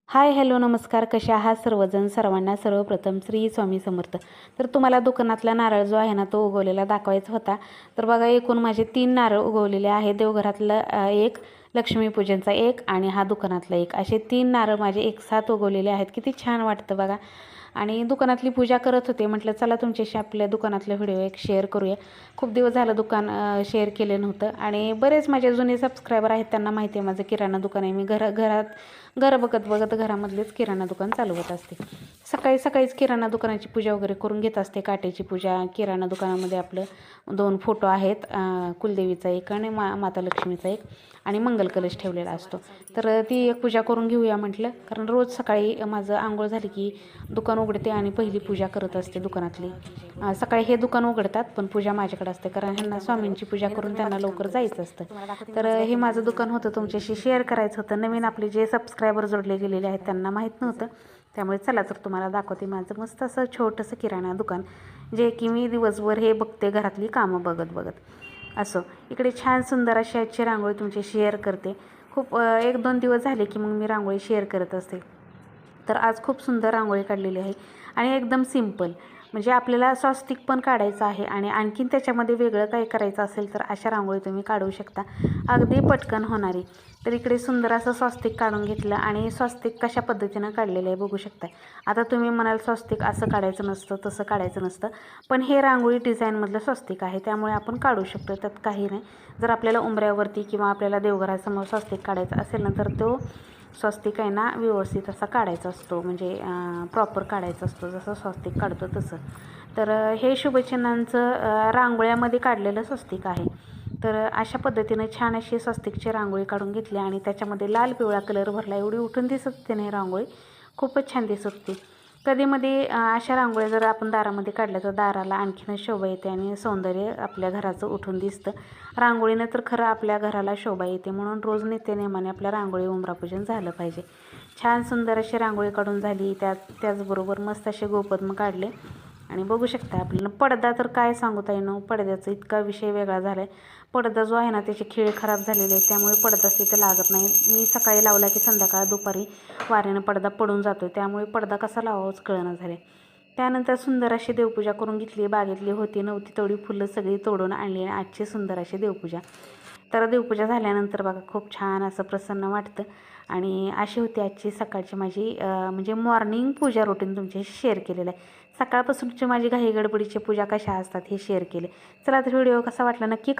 Hi hello नमस्कार. कसे आहात सर्वजण? सर्वांना सर्वप्रथम श्री स्वामी समर्थ. तर तुम्हाला दुकानातला नारळ जो आहे ना तो उगवलेला दाखवायचा होता. तर बघा, एकूण माझे 3 नारळ उगवलेले आहेत. देवघरातलं एक, लक्ष्मीपूजनचा एक आणि हा दुकानातला एक, असे 3 नारळ माझे एकसाथ उगवलेले आहेत. किती छान वाटतं बघा. आणि दुकानातली पूजा करत होते, म्हटलं चला तुमच्याशी आपल्या दुकानातलं व्हिडिओ एक शेअर करूया. खूप दिवस झालं दुकान शेअर केलं नव्हतं आणि बरेच माझे जुने सबस्क्रायबर आहेत, त्यांना माहिती आहे माझं किराणा दुकान आहे. मी घर बघत बघत घरामधलेच किराणा दुकान चालवत असते. सकाळी सकाळीच किराणा दुकानाची पूजा वगैरे करून घेत असते. काटेची पूजा. किराणा दुकानामध्ये आपलं 2 फोटो आहेत, कुलदेवीचा एक आणि माता लक्ष्मीचा एक, आणि मंगल कलश ठेवलेला असतो. तर ती एक पूजा करून घेऊया म्हटलं, कारण रोज सकाळी माझं आंघोळ झाली की दुकान उघडते आणि पहिली पूजा करत असते दुकानातली. सकाळी हे दुकान उघडतात पण पूजा माझ्याकडे असते, कारण ह्यांना स्वामींची पूजा करून त्यांना लवकर जायचं असतं. तर हे माझं दुकान होतं, तुमच्याशी शेअर करायचं होतं. नवीन आपले जे सबस्क्रायबर जोडले गेलेले आहेत त्यांना माहीत नव्हतं, त्यामुळे चला तर तुम्हाला दाखवते माझं मस्त असं छोटंसं किराणा दुकान, जे की मी दिवसभर हे बघते, घरातली कामं बघत बघत. असं इकडे छान सुंदर अशी आजची रांगोळी तुमची शेअर करते. खूप 1-2 दिवस झाले की मग मी रांगोळी शेअर करत असते. तर आज खूप सुंदर रांगोळी काढलेली आहे आणि एकदम सिंपल. म्हणजे आपल्याला स्वस्तिक पण काढायचं आहे आणि आणखीन त्याच्यामध्ये वेगळं काही करायचं असेल तर अशा रांगोळी तुम्ही काढू शकता, अगदी पटकन होणारी. तर इकडे सुंदर असं स्वस्तिक काढून घेतलं आणि स्वस्तिक कशा पद्धतीनं काढलेलं आहे बघू शकता. आता तुम्ही म्हणाल स्वस्तिक असं काढायचं नसतं, तसं काढायचं नसतं, पण हे रांगोळी डिझाईनमधलं स्वस्तिक आहे त्यामुळे आपण काढू शकतो, त्यात काही नाही. जर आपल्याला उंबऱ्यावरती किंवा आपल्याला देवघरासमोर स्वस्तिक काढायचा असेल ना, तर तो स्वस्तिक आहे ना व्यवस्थित असा काढायचा असतो, म्हणजे प्रॉपर काढायचा असतो, जसं स्वस्तिक काढतो तसं. तर हे शुभचिन्हांचं रांगोळ्यामध्ये काढलेलं स्वस्तिक आहे. तर अशा पद्धतीने छान अशी स्वस्तिकची रांगोळी काढून घेतली आणि त्याच्यामध्ये लाल पिवळा कलर भरला. एवढी उठून दिसत होती नाही रांगोळी, खूपच छान दिसत होती. कधीमध्ये अशा रांगोळ्या जर आपण दारामध्ये काढल्या तर दाराला आणखीनच शोभा येते आणि सौंदर्य आपल्या घराचं उठून दिसतं. रांगोळीनं तर खरं आपल्या घराला शोभा येते, म्हणून रोज नित्यनेमाने आपल्या रांगोळी उंबरापूजन झालं पाहिजे. छान सुंदर अशी रांगोळी काढून झाली. त्याचबरोबर मस्त असे गोपद्म काढले आणि बघू शकता आपल्याला पडदा तर काय सांगू ताई नो, पडद्याचा इतका विषय वेगळा झाला आहे. पडदा जो आहे ना त्याचे खिळे खराब झालेले आहेत, त्यामुळे पडदाच तिथे लागत नाही. मी सकाळी लावला की संध्याकाळ दुपारी वाऱ्यानं पडदा पडून जातो, त्यामुळे पडदा कसा लावावाच कळना झाले. त्यानंतर सुंदर अशी देवपूजा करून घेतली. बागेतली होती नव्हती तेवढी फुलं सगळी तोडून आणली आणि आजची सुंदर अशी देवपूजा. तर देवपूजा झाल्यानंतर बघा खूप छान असं प्रसन्न वाटतं. आणि अशी होती आजची सकाळची माझी म्हणजे मॉर्निंग पूजा रुटीन तुमच्याशी शेअर केलेलं आहे. सकाळपासूनची माझी घाई गडबडीची पूजा कशा असतात हे शेअर केले. चला तर व्हिडिओ कसा वाटला नक्की